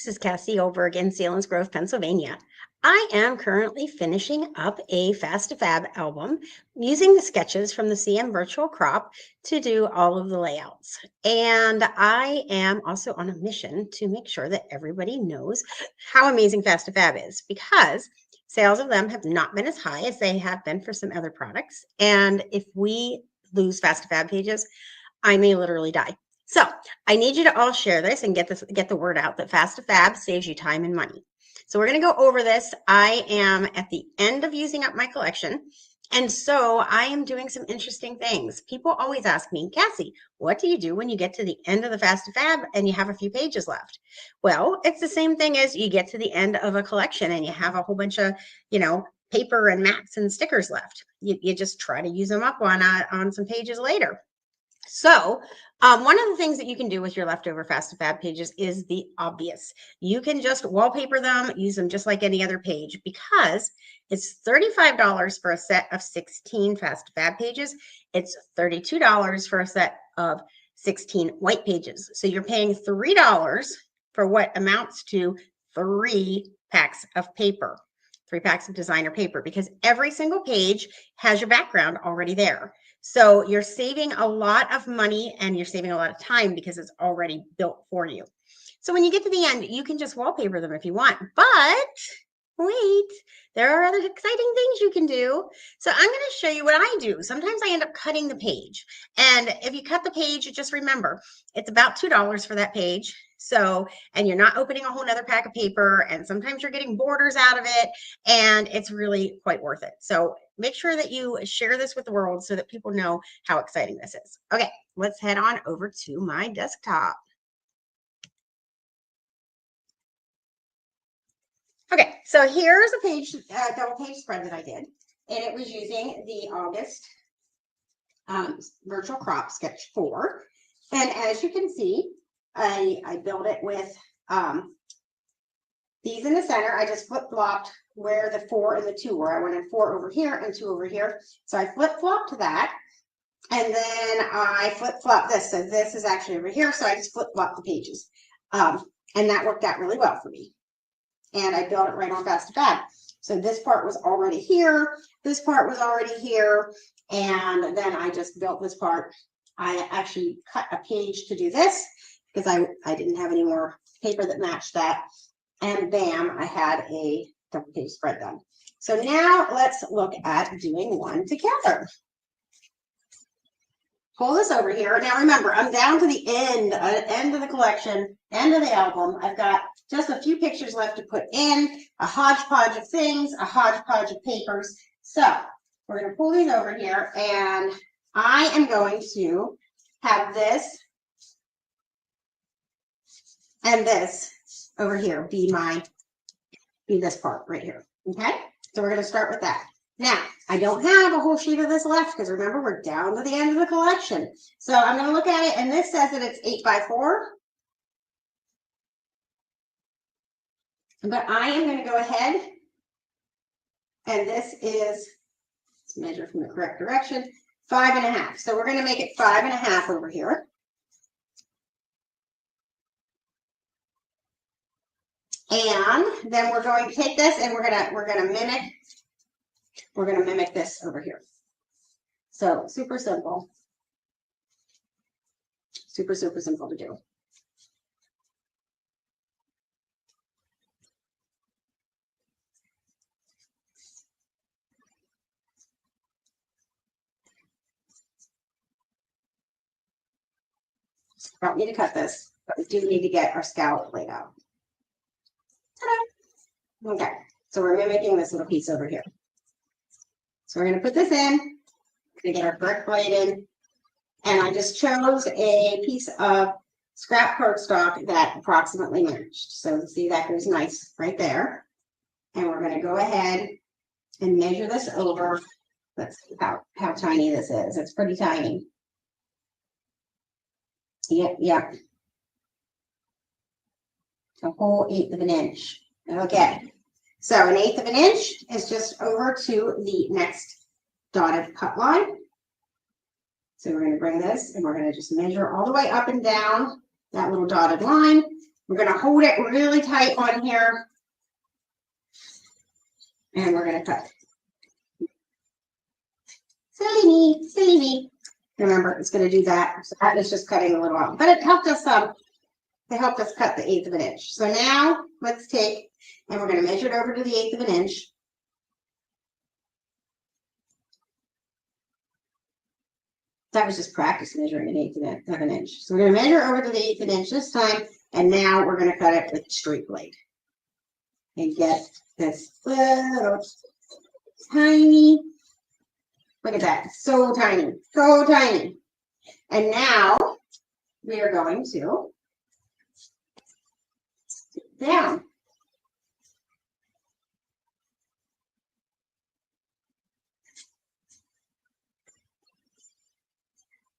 This is Cassie Oelberg in Selinsgrove, Pennsylvania. I am currently finishing up a Fast to Fab album using the sketches from the CM Virtual Crop to do all of the layouts. And I am also on a mission to make sure that everybody knows how amazing Fast to Fab is, because sales of them have not been as high as they have been for some other products. And if we lose Fast to Fab pages, I may literally die. So I need you to all share this and get the word out that Fast to Fab saves you time and money. So we're going to go over this. I am at the end of using up my collection. And so I am doing some interesting things. People always ask me, Cassie, what do you do when you get to the end of the Fast to Fab and you have a few pages left? Well, it's the same thing as you get to the end of a collection and you have a whole bunch of, paper and mats and stickers left. You just try to use them up on some pages later. So one of the things that you can do with your leftover Fast to Fab pages is the obvious. You can just wallpaper them, use them just like any other page, because it's $35 for a set of 16 Fast to Fab pages. It's $32 for a set of 16 white pages. So you're paying $3 for what amounts to 3 packs of paper, 3 packs of designer paper, because every single page has your background already there. So you're saving a lot of money and you're saving a lot of time because it's already built for you. So when you get to the end, you can just wallpaper them if you want, but wait, there are other exciting things you can do. So I'm going to show you what I do. Sometimes I end up cutting the page. And if you cut the page, just remember, it's about $2 for that page. So, and you're not opening a whole nother pack of paper, and sometimes you're getting borders out of it, and it's really quite worth it. So make sure that you share this with the world so that people know how exciting this is. Okay, let's head on over to my desktop. Okay, so here's a page, double page spread that I did, and it was using the August Virtual Crop Sketch 4. And as you can see, I built it with these in the center. I just flip-flopped where the 4 and the 2 were. I wanted 4 over here and 2 over here. So I flip-flopped that. And then I flip-flopped this. So this is actually over here. So I just flip-flopped the pages. And that worked out really well for me. And I built it right on Fast to Fab. So this part was already here. This part was already here. And then I just built this part. I actually cut a page to do this because I didn't have any more paper that matched that. And bam, I had a double page spread done. So now let's look at doing one together. Pull this over here. Now remember, I'm down to the end of the collection, end of the album. I've got just a few pictures left to put in, a hodgepodge of things, a hodgepodge of papers. So we're going to pull these over here, and I am going to have this and this over here be this part right here. Okay, so we're going to start with that. Now, I don't have a whole sheet of this left because remember, we're down to the end of the collection. So I'm going to look at it, and this says that it's 8x4. But I am going to go ahead, and this is, let's measure from the correct direction, 5.5. So we're going to make it 5.5 over here. And then we're going to take this and we're gonna mimic this over here. So super simple. Super simple to do. Don't need to cut this, but we do need to get our scallop laid out. Ta-da! Okay, so we're mimicking this little piece over here. So we're going to put this in, we're going to get our correct blade in, and I just chose a piece of scrap cardstock that approximately matched. So see, that goes nice right there. And we're going to go ahead and measure this over. Let's see how tiny this is. It's pretty tiny. Yep. A whole 1/8 of an inch. Okay, so 1/8 of an inch is just over to the next dotted cut line. So we're going to bring this and we're going to just measure all the way up and down that little dotted line. We're going to hold it really tight on here. And we're going to cut. Silly me, silly me. Remember, it's going to do that. So that is just cutting a little out. But it helped us cut the 1/8 of an inch. So now let's take, and we're going to measure it over to the 1/8 of an inch. That was just practice measuring an 1/8 of an inch. So we're going to measure over to the 1/8 of an inch this time. And now we're going to cut it with a straight blade. And get this little tiny, look at that, so tiny, so tiny. And now we are going to sit down.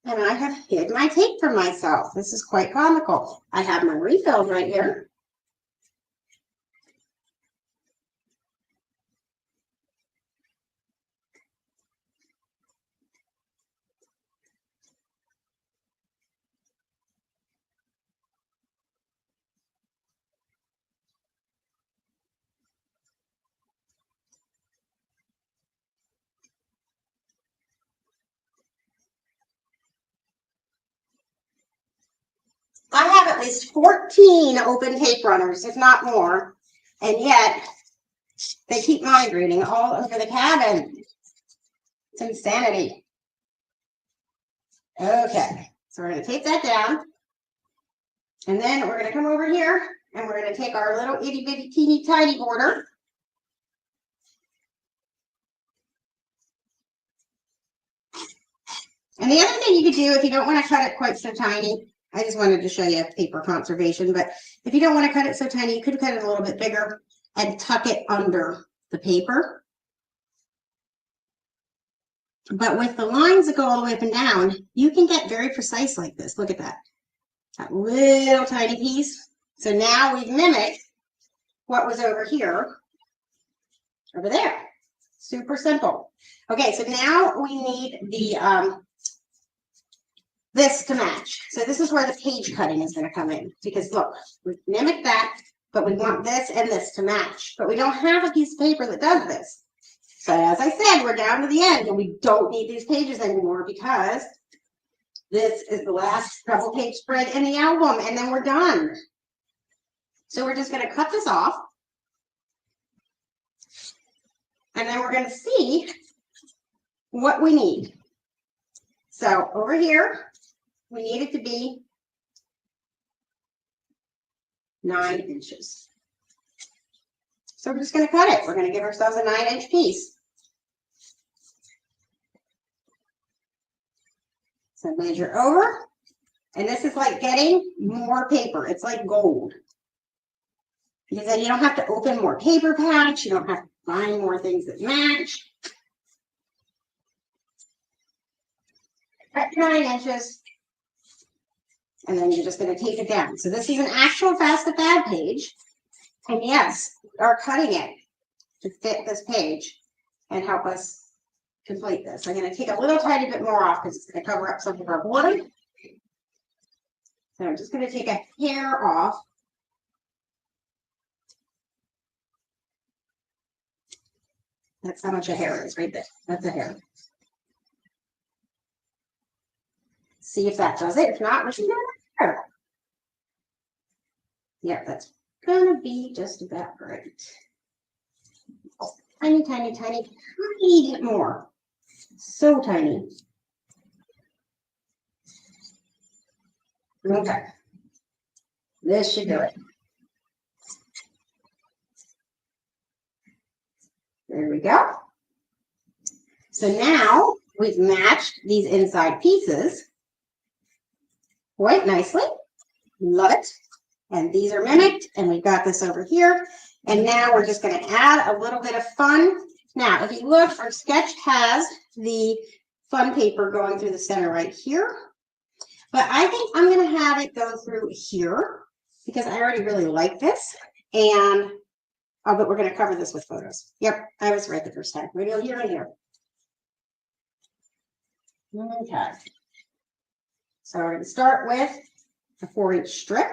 And I have hid my tape from myself. This is quite comical. I have my refills right here. I have at least 14 open tape runners, if not more, and yet they keep migrating all over the cabin. It's insanity. Okay, so we're going to tape that down, and then we're going to come over here, and we're going to take our little itty bitty teeny tiny border. And the other thing you could do, if you don't want to cut it quite so tiny, I just wanted to show you paper conservation, but if you don't want to cut it so tiny, you could cut it a little bit bigger and tuck it under the paper. But with the lines that go all the way up and down, you can get very precise like this. Look at that. That little tiny piece. So now we've mimicked what was over here, over there. Super simple. Okay, so now we need the this to match. So this is where the page cutting is going to come in, because look, we mimicked that, but we want this and this to match. But we don't have a piece of paper that does this. So as I said, we're down to the end, and we don't need these pages anymore because this is the last double page spread in the album, and then we're done. So we're just going to cut this off, and then we're going to see what we need. So over here, we need it to be 9 inches. So we're just going to cut it. We're going to give ourselves a 9-inch piece. So measure over, and this is like getting more paper. It's like gold. Because then you don't have to open more paper packs. You don't have to find more things that match. Cut 9 inches. And then you're just going to tape it down. So this is an actual Fast to Fab page. And yes, we are cutting it to fit this page and help us complete this. I'm going to take a little tiny bit more off because it's going to cover up some of our border. So I'm just going to take a hair off. That's how much a hair is right there. That's a hair. See if that does it. If not, we can do it there. Yeah, that's gonna be just about right. Tiny, tiny, tiny, tiny bit more. So tiny. Okay. This should do it. There we go. So now we've matched these inside pieces quite nicely. Love it. And these are mimicked, and we've got this over here. And now we're just going to add a little bit of fun. Now, if you look, our sketch has the fun paper going through the center right here. But I think I'm going to have it go through here because I already really like this. And oh, but we're going to cover this with photos. Yep, I was right the first time. We're going to go here and here. Okay. So we're going to start with a 4-inch strip.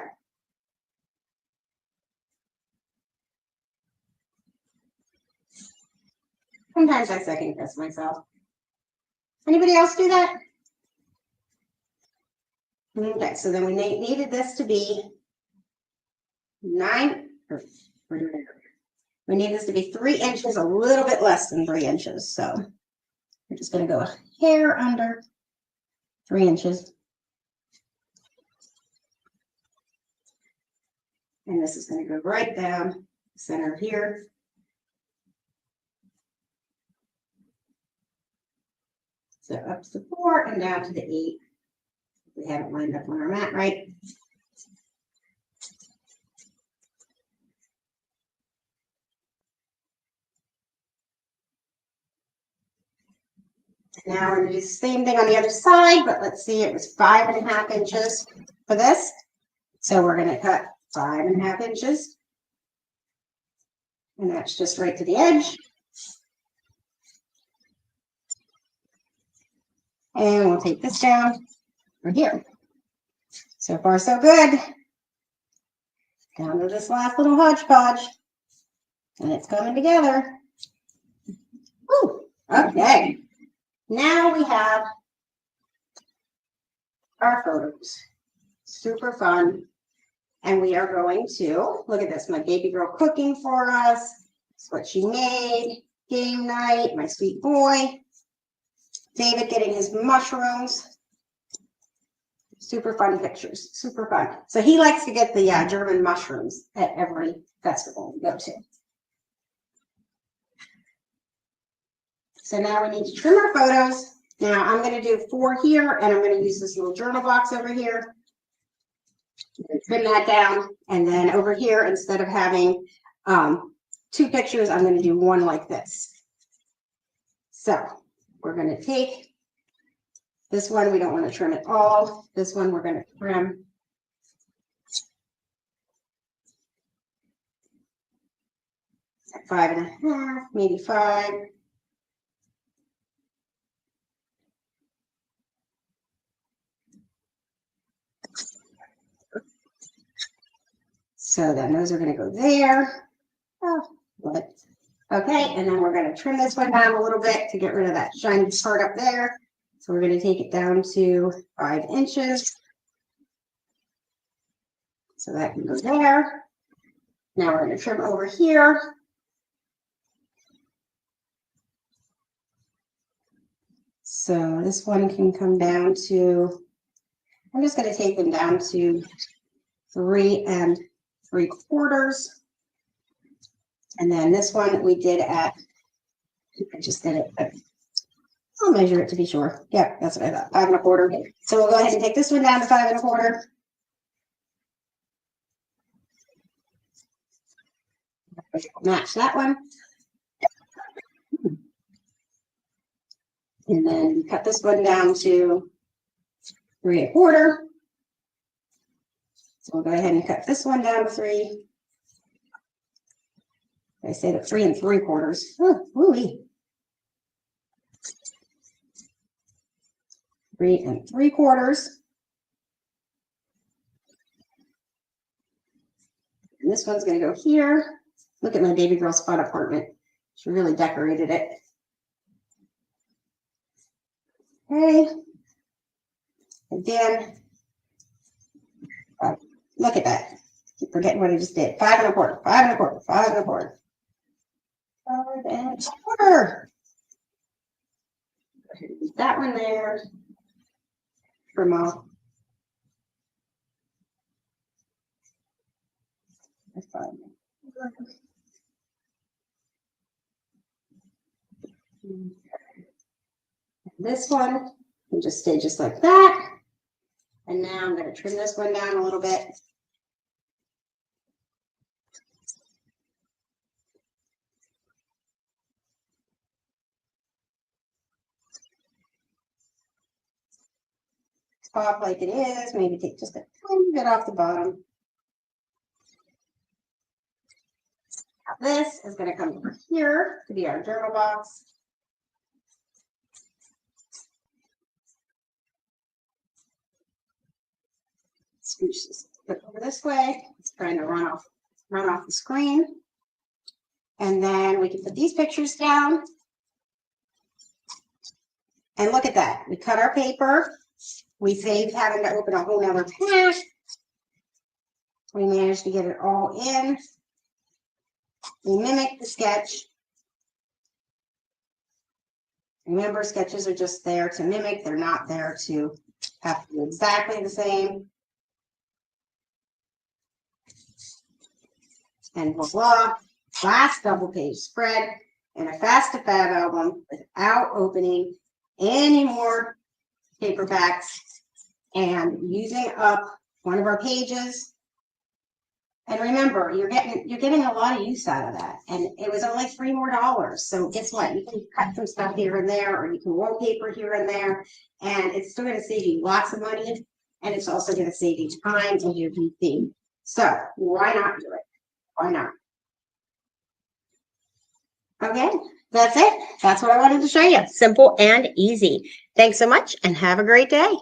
Sometimes I second guess myself. Anybody else do that? Okay, so then we needed this to be 9, or we need this to be 3 inches, a little bit less than 3 inches. So we're just going to go a hair under 3 inches. And this is going to go right down the center here. So up to the 4 and down to the 8. We haven't lined up on our mat right. Now we're going to do the same thing on the other side, but let's see, it was 5.5 inches for this. So we're going to cut 5.5 inches. And that's just right to the edge. And we'll take this down right here. So far, so good. Down to this last little hodgepodge. And it's coming together. Woo, okay. Now we have our photos. Super fun. And we are going to, look at this, my baby girl cooking for us. That's what she made. Game night, my sweet boy. David getting his mushrooms. Super fun pictures, super fun. So he likes to get the German mushrooms at every festival we go to. So now we need to trim our photos. Now I'm going to do 4 here, and I'm going to use this little journal box over here. Trim that down, and then over here, instead of having 2 pictures, I'm going to do 1 like this. So we're going to take this one. We don't want to trim it all. This one we're going to trim. At 5.5, maybe 5. So then those are going to go there. Oh, what? Okay, and then we're going to trim this one down a little bit to get rid of that shiny part up there. So we're going to take it down to 5 inches. So that can go there. Now we're going to trim over here. So this one can come down to, I'm just going to take them down to 3 3/4. And then this one we did at, I just did it, but I'll measure it to be sure. Yeah, that's what I thought, 5 1/4. So we'll go ahead and take this one down to 5 1/4. Match that one. And then cut this one down to 3 1/4. So we'll go ahead and cut this one down to 3. I say that 3 3/4. Oh, woo-wee. 3 3/4. And this one's going to go here. Look at my baby girl's fun apartment. She really decorated it. Okay. Again, look at that. Keep forgetting what I just did. 5 1/4, 5 1/4, 5 1/4. 5 1/4. That one there. Trim off. That's fine. This one can just stay just like that. And now I'm going to trim this one down a little bit. Top like it is, maybe take just a tiny bit off the bottom. Now this is going to come over here to be our journal box. Scooch this over this way. It's trying to run off the screen. And then we can put these pictures down. And look at that. We cut our paper. We saved having to open a whole nother pack. We managed to get it all in. We mimicked the sketch. Remember, sketches are just there to mimic. They're not there to have to do exactly the same. And voila, last double page spread in a Fast to Fab album without opening any more paperbacks and using up one of our pages. And remember, you're getting a lot of use out of that. And it was only $3 more. So guess what? You can cut some stuff here and there, or you can wallpaper here and there, and it's still going to save you lots of money, and it's also going to save you time and your DC. So why not do it? Why not? Okay, that's it. That's what I wanted to show you. Simple and easy. Thanks so much, and have a great day.